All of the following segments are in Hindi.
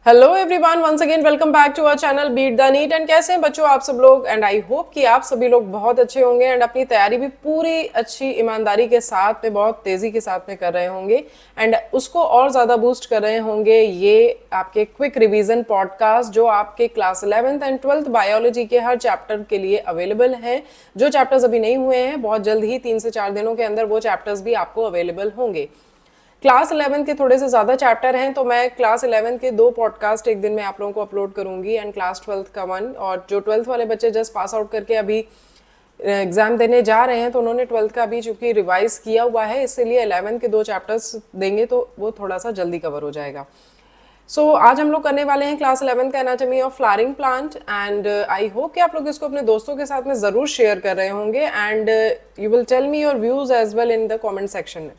Hello everyone, once again welcome back to our channel beat the NEET. And कैसे हैं बच्चों आप सब लोग? एंड आई होप कि आप सभी लोग बहुत अच्छे होंगे एंड अपनी तैयारी भी पूरी अच्छी ईमानदारी के साथ में, बहुत तेजी के साथ में कर रहे होंगे एंड उसको और ज़्यादा बूस्ट कर रहे होंगे ये आपके क्विक रिवीजन पॉडकास्ट जो आपके class 11th and 12th biology के हर चैप्टर के लिए अवेलेबल हैं। जो चैप्टर्स अभी नहीं हुए हैं, बहुत जल्द ही 3 से 4 दिनों के अंदर वो चैप्टर्स भी आपको अवेलेबल होंगे। क्लास 11 के थोड़े से ज़्यादा चैप्टर हैं तो मैं क्लास 11 के 2 पॉडकास्ट एक दिन में आप लोगों को अपलोड करूंगी एंड क्लास 12th का 1। और जो 12th वाले बच्चे जस्ट पास आउट करके अभी एग्जाम देने जा रहे हैं तो उन्होंने 12th का अभी चूंकि रिवाइज किया हुआ है, इसलिए 11 के 2 चैप्टर्स देंगे तो वो थोड़ा सा जल्दी कवर हो जाएगा। सो आज हम लोग करने वाले हैं क्लास 11 का anatomy of flowering plant and I hope कि आप लोग इसको अपने दोस्तों के साथ में ज़रूर शेयर कर रहे होंगे and you will tell me your views as well in the comment section.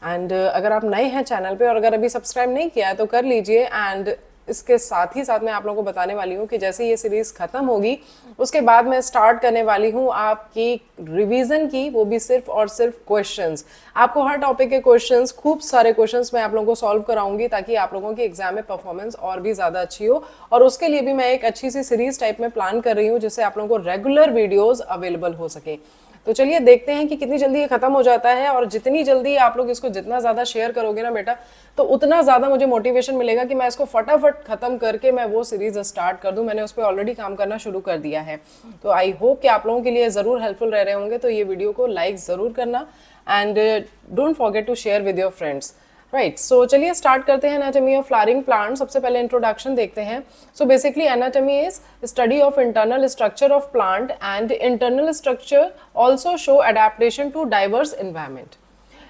एंड अगर आप नए हैं चैनल पे और अगर अभी सब्सक्राइब नहीं किया है तो कर लीजिए। एंड इसके साथ ही साथ मैं आप लोगों को बताने वाली हूँ कि जैसे ये सीरीज़ ख़त्म होगी उसके बाद मैं स्टार्ट करने वाली हूँ आपकी रिवीजन की, वो भी सिर्फ और सिर्फ क्वेश्चंस। आपको हर टॉपिक के क्वेश्चंस, खूब सारे क्वेश्चंस मैं आप लोगों को सॉल्व कराऊंगी ताकि आप लोगों की एग्जाम में परफॉर्मेंस और भी ज़्यादा अच्छी हो। और उसके लिए भी मैं एक अच्छी सी सीरीज़ टाइप में प्लान कर रही हूँ जिससे आप लोगों को रेगुलर वीडियोज़ अवेलेबल हो सके। तो चलिए देखते हैं कि कितनी जल्दी ये खत्म हो जाता है। और जितनी जल्दी आप लोग इसको जितना ज़्यादा शेयर करोगे ना बेटा, तो उतना ज़्यादा मुझे मोटिवेशन मिलेगा कि मैं इसको फटाफट खत्म करके मैं वो सीरीज़ स्टार्ट कर दूं। मैंने उस पर ऑलरेडी काम करना शुरू कर दिया है। तो आई होप कि आप लोगों के लिए ज़रूर हेल्पफुल रह रहे होंगे। तो ये वीडियो को लाइक ज़रूर करना and don't forget to share with your friends. Right, so चलिए स्टार्ट करते हैं एनाटॉमी ऑफ फ्लावरिंग प्लांट। सबसे पहले इंट्रोडक्शन देखते हैं। So basically anatomy is study of internal structure of plant and internal structure also show adaptation to diverse environment.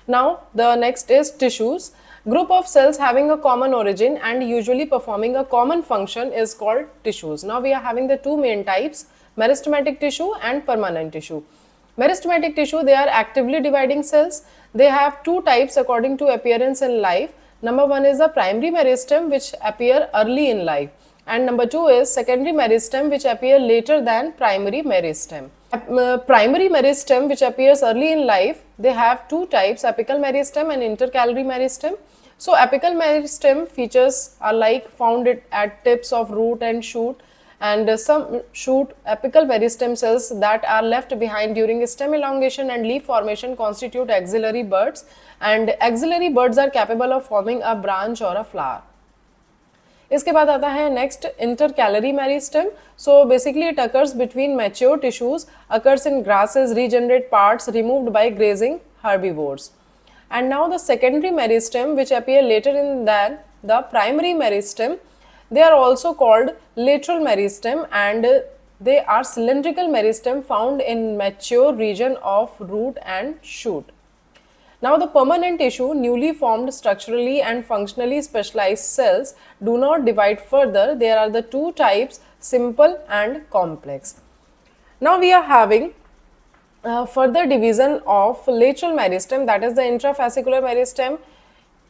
Now the next is tissues. Group of cells having a common origin and usually performing a common function is called tissues. Now we are having the two main types, meristematic tissue and permanent tissue. Meristematic tissue, they are actively dividing cells. They have two types according to appearance in life. Number one is the primary meristem which appear early in life, and number two is secondary meristem which appear later than primary meristem. Primary meristem which appears early in life, they have two types, apical meristem and intercalary meristem. So apical meristem features are like found at tips of root and shoot, and some shoot apical meristem cells that are left behind during stem elongation and leaf formation constitute axillary buds, and axillary buds are capable of forming a branch or a flower. इसके बाद आता है next intercalary meristem. So basically it occurs between mature tissues, occurs in grasses, regenerate parts removed by grazing herbivores. And now the secondary meristem which appear later in than the primary meristem, they are also called lateral meristem, and they are cylindrical meristem found in mature region of root and shoot. Now the permanent tissue, newly formed structurally and functionally specialized cells do not divide further. There are the two types, simple and complex. Now we are having further division of lateral meristem, that is the intrafascicular meristem,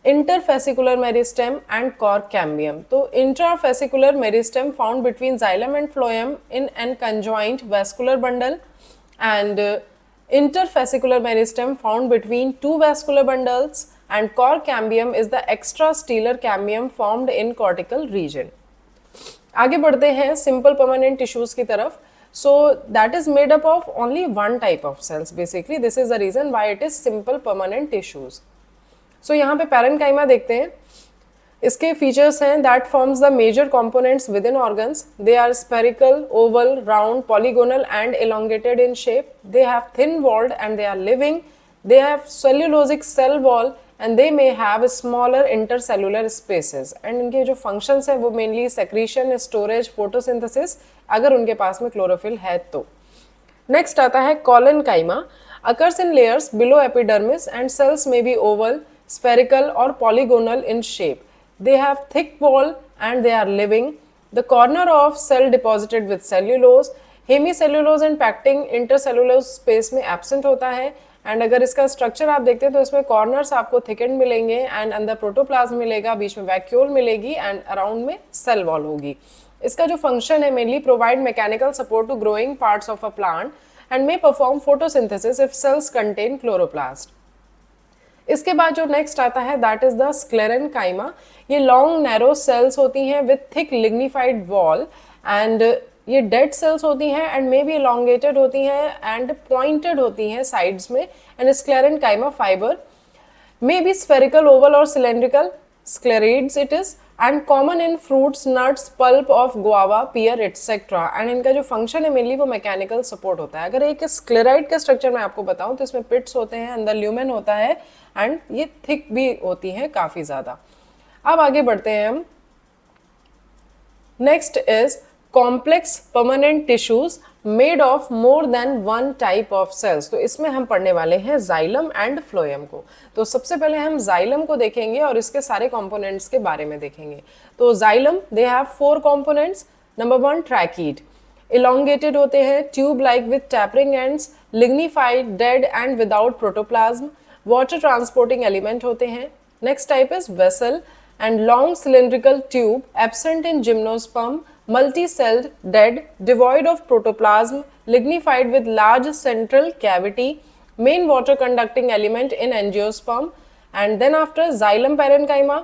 interfascicular meristem and cork cambium. So intrafascicular meristem found between xylem and phloem in an conjoint vascular bundle, and interfascicular meristem found between two vascular bundles, and cork cambium is the extrastellar cambium formed in cortical region. आगे बढ़ते हैं सिंपल परमानेंट टिश्यूज की तरफ. So that is made up of only one type of cells. Basically this is the reason why it is simple permanent tissues. So यहाँ पे पैरेन्काइमा देखते हैं. इसके फीचर्स हैं that forms the major components within organs. They are spherical, oval, round, polygonal and elongated in shape. They have thin walled and they are living. They have cellulosic cell wall and they may have smaller intercellular spaces. And इनके जो functions हैं वो mainly secretion, storage, photosynthesis, अगर उनके पास में chlorophyll है तो. Next आता है collenchyma. Occurs in layers below epidermis and cells may be oval, spherical or polygonal in shape. They have thick wall and they are living. The corner of cell deposited with cellulose. Hemicellulose and pacting intercellulose space में absent होता है. एंड अगर इसका स्ट्रक्चर आप देखते हैं तो इसमें कॉर्नर्स आपको थिकेंड मिलेंगे एंड अंदर प्रोटोप्लाज्म मिलेगा, बीच में वैक्यूल मिलेगी एंड अराउंड में सेल वॉल होगी. इसका जो फंक्शन है mainly provide mechanical support to growing parts of a plant and may perform photosynthesis if cells contain chloroplast. इसके बाद जो नेक्स्ट आता है दैट इज द स्क्लेरेनकाइमा। ये लॉन्ग नैरो सेल्स होती हैं with thick lignified wall and ये डेड सेल्स होती हैं एंड मे बी elongated होती हैं एंड पॉइंटेड होती हैं साइड्स में। And sclerenchyma fibre may be spherical, oval or cylindrical, sclerids it is, and common in fruits, nuts, pulp of guava, pear etc. and इनका जो फंक्शन है मेनली वो मैकेनिकल सपोर्ट होता है। अगर एक स्क्लेराइड के स्ट्रक्चर में आपको बताऊं तो इसमें पिट्स होते हैं, अंदर ल्यूमेन होता है एंड ये थिक भी होती हैं काफ़ी ज़्यादा। अब आगे बढ़ते हैं हम। Next is complex permanent tissues made of more than one type of cells. तो इसमें हम पढ़ने वाले हैं जाइलम एंड फ्लोएम को। तो सबसे पहले हम जाइलम को देखेंगे और इसके सारे कंपोनेंट्स के बारे में देखेंगे। तो xylem they have 4 components. Number 1 ट्रैकीड, elongated होते हैं, tube like with tapering ends, lignified, dead and without protoplasm, water transporting element होते हैं। Next type is vessel and long cylindrical tube, absent in gymnosperm, multi-celled, dead, devoid of protoplasm, lignified with large central cavity, main water conducting element in angiosperm. And then after xylem parenchyma,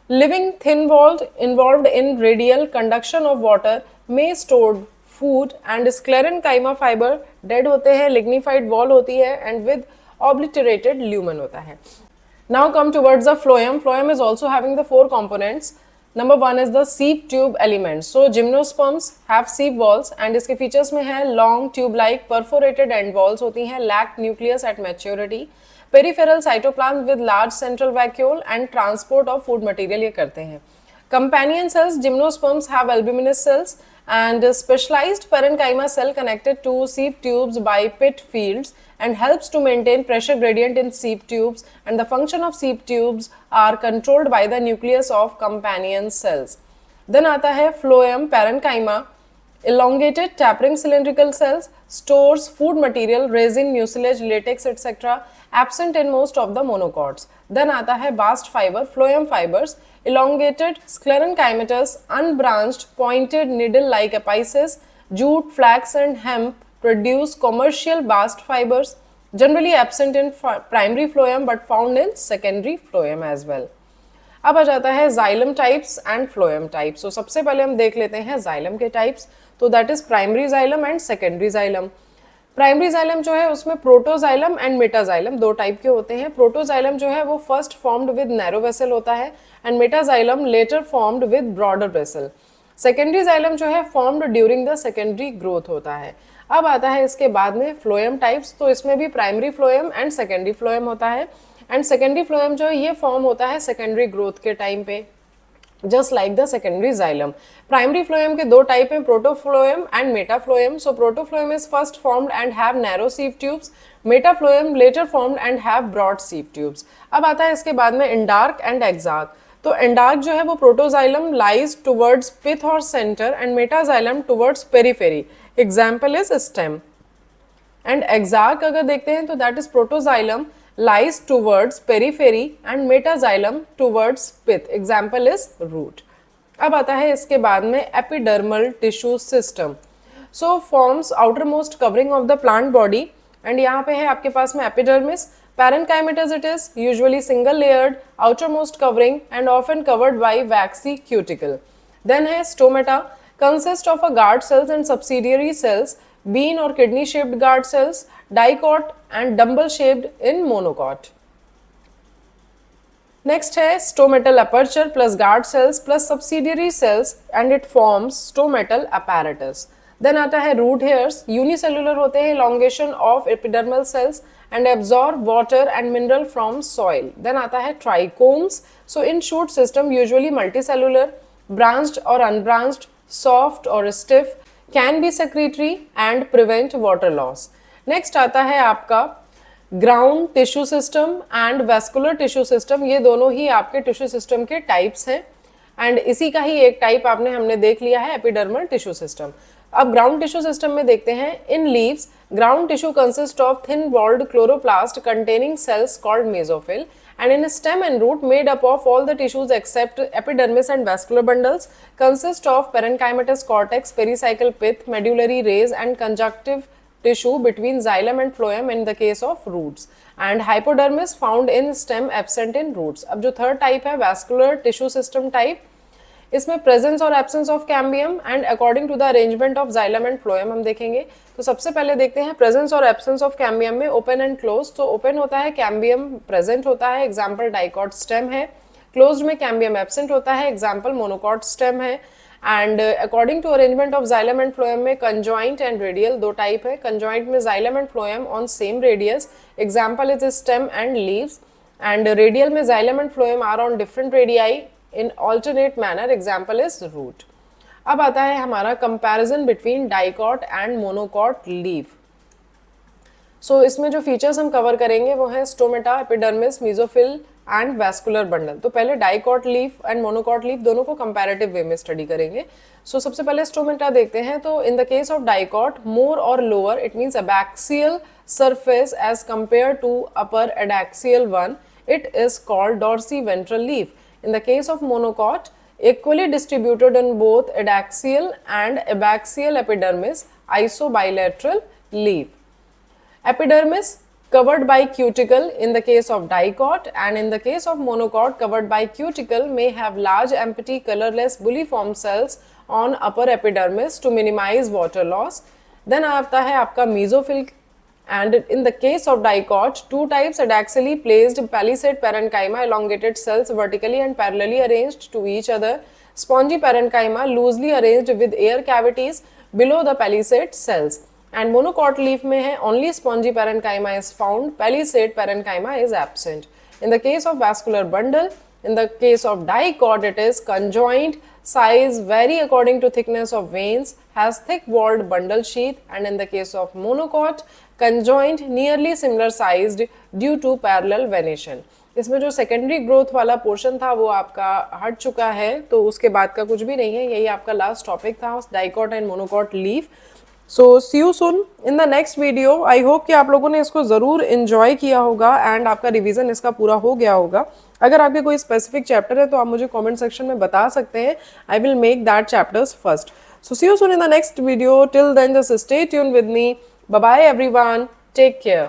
living thin walled, involved in radial conduction of water, may stored food, and sclerenchyma fiber dead होते हैं, lignified wall होती है and with obliterated lumen होता है। Now come towards the phloem. Phloem is also having the 4 components. Number 1 is the seep tube elements. So gymnosperms have seep walls and इसके features में है long tube like perforated end walls होती हैं, lack nucleus at maturity, peripheral cytoplasm with large central vacuole and transport of food material ये करते हैं। Companion cells, gymnosperms have albuminous cells and specialized parenchyma cell connected to seep tubes by pit fields and helps to maintain pressure gradient in seep tubes, and the function of seep tubes are controlled by the nucleus of companion cells. Then आता है phloem parenchyma, elongated tapering cylindrical cells, stores food material, resin, mucilage, latex etc. absent in most of the monocots. Then आता है bast fiber, phloem fibers, elongated sclerenchymatous, unbranched, pointed needle-like apices, jute, flax and hemp produce commercial bast fibers, generally absent in primary phloem but found in secondary phloem as well. अब आ जाता है xylem types and phloem types. तो सबसे पहले हम देख लेते हैं जाइलम के टाइप्स। तो that is primary xylem and secondary xylem. Primary xylem जो है उसमें प्रोटोजाइलम एंड मेटाजाइलम 2 टाइप के होते हैं। प्रोटोजाइलम जो है वो first formed with narrow vessel होता है and metaxylem later formed with broader vessel. Secondary xylem जो है formed during the secondary growth होता है। अब आता है इसके बाद में फ्लोएम टाइप्स। तो इसमें भी primary phloem and secondary phloem होता है एंड सेकेंडरी फ्लोएम जो है ये फॉर्म होता है सेकेंडरी ग्रोथ के टाइम पे, just like the secondary xylem. Primary phloem के 2 टाइप हैं, protophloem and metaphloem. So protophloem is first formed and have narrow sieve tubes, metaphloem later formed and have broad sieve tubes. अब आता है इसके बाद में एंडार्क एंड एक्सार्क। तो एंडार्क जो है वो प्रोटोजाइलम लाइज टुवर्ड्स पिथ और centre and metaxylem towards periphery, example is stem. And exarch अगर देखते हैं तो that is protoxylem lies towards periphery and metaxylem towards pith, example is root. अब आता है इसके बाद में epidermal tissue system. So forms outer most covering of the plant body and यहाँ पे है आपके पास में epidermis, parenchymatous it is, usually single layered, outermost covering and often covered by waxy cuticle. Then है stomata, consist of a guard cells and subsidiary cells, bean or kidney shaped guard cells, dicot and dumbbell shaped in monocot. Next है stomatal aperture plus guard cells plus subsidiary cells and it forms stomatal apparatus. Then आता है root hairs, unicellular होते हैं, elongation of epidermal cells and absorb water and mineral from soil. Then आता है trichomes. So in shoot system usually multicellular, branched or unbranched, soft or stiff, can be secretory and prevent water loss. Next आता है आपका ground tissue system and vascular tissue system. ये दोनों ही आपके टिश्यू सिस्टम के टाइप्स हैं एंड इसी का ही एक टाइप हमने देख लिया है एपिडर्मल टिश्यू सिस्टम। अब ग्राउंड टिश्यू सिस्टम में देखते हैं। In leaves ground tissue consist of thin walled chloroplast containing cells called mesophyll and in stem and root made up of all the tissues except epidermis and vascular bundles consist of parenchymatous cortex, pericycle pith, medullary rays and conjunctive tissue between xylem and phloem in the case of roots, and hypodermis found in stem, absent in roots. अब जो थर्ड टाइप है vascular tissue system type, इसमें प्रेजेंस और absence of cambium and according to the arrangement of xylem and phloem हम देखेंगे। तो सबसे पहले देखते हैं प्रेजेंस और एब्सेंस ऑफ कैम्बियम में ओपन एंड क्लोज। तो ओपन होता है कैम्बियम प्रेजेंट होता है, एग्जाम्पल डाइकॉट स्टेम है। क्लोज्ड में कैम्बियम एब्सेंट होता है, एग्जाम्पल मोनोकॉट स्टेम है। And according to arrangement of xylem and phloem में कंजॉइंट एंड रेडियल दो टाइप है। कंजॉइंट में xylem and phloem on same radius, example is stem and leaves. And radial में xylem and phloem are on different radii in alternate manner, example is root. अब आता है हमारा comparison between dicot and monocot leaf. So इसमें जो features हम cover करेंगे वो है stomata, epidermis, mesophyll and vascular bundle. तो पहले dicot leaf and monocot leaf दोनों को comparative way में study करेंगे। So सबसे पहले stomata देखते हैं। तो in the case of dicot, more or lower, it means abaxial surface as compared to upper adaxial one, it is called dorsiventral leaf. In the case of monocot, equally distributed in both adaxial and abaxial epidermis, isobilateral leaf. Epidermis covered by cuticle in the case of dicot, and in the case of monocot covered by cuticle may have large empty colorless bulliform cells on upper epidermis to minimize water loss. Then आता है आपका mesophyll, and in the case of dicot, two types adaxially placed palisade parenchyma, elongated cells vertically and parallelly arranged to each other. Spongy parenchyma loosely arranged with air cavities below the palisade cells. And monocot leaf में है only spongy parenchyma is found, palisade parenchyma is absent. In the case of vascular bundle, in the case of dicot, it is conjoined, size vary according to thickness of veins, has thick walled bundle sheath, and in the case of monocot, conjoined, nearly similar sized due to parallel venation. इसमें जो सेकेंडरी ग्रोथ वाला पोर्शन था वो आपका हट चुका है, तो उसके बाद का कुछ भी नहीं है। यही आपका लास्ट टॉपिक था, dicot and monocot leaf. So see you soon in the next video. I hope कि आप लोगों ने इसको ज़रूर इन्जॉय किया होगा एंड आपका रिवीजन इसका पूरा हो गया होगा। अगर आपके कोई स्पेसिफिक चैप्टर है तो आप मुझे कमेंट सेक्शन में बता सकते हैं। I will make that chapters first. So see you soon in the next video. Till then just stay tune with me. Bye bye everyone. Take care.